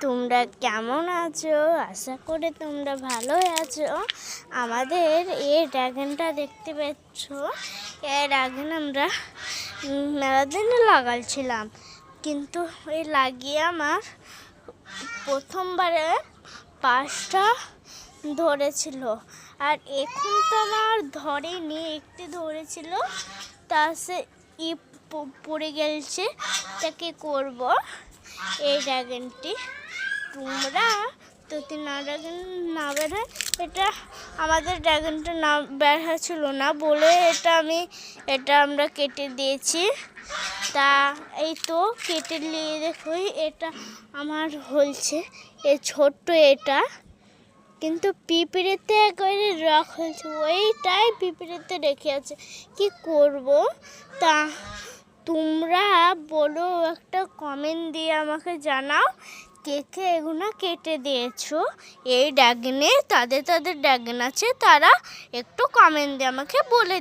তোমরা কেমন আছো? আশা করি তোমরা ভালোই আছো। আমাদের এই ড্রাগনটা দেখতে পাচ্ছ, এই ড্রাগন আমরা মেলা দিনে লাগাচ্ছিলাম, কিন্তু এই লাগিয়ে আমার প্রথমবারে 5টা ধরেছিল, আর এখন তো আমার ধরেনি, একটি ধরেছিল, তা সে পড়ে গেছে। তাকে করব এই ড্রাগনটি তোমরা যদি না ড্রাগন না বের হয়, এটা আমাদের ড্রাগনটা না বের হচ্ছিল না বলে এটা আমরা কেটে দিয়েছি। তা এই তো কেটে নিয়ে দেখো, এটা আমার হয়েছে এই ছোট্ট এটা, কিন্তু পিঁপড়েতে একবারে রক হয়েছে, ওইটাই পিঁপড়েতে রেখে আছে। কি করব? তা তোমরা বলো, একটা কমেন্ট দিয়ে আমাকে জানাও কে কে এগুলো কেটে দিয়েছো এই ড্রাগনে। তাদের ড্রাগন আছে, তারা একটু কমেন্ট দিয়ে আমাকে বলে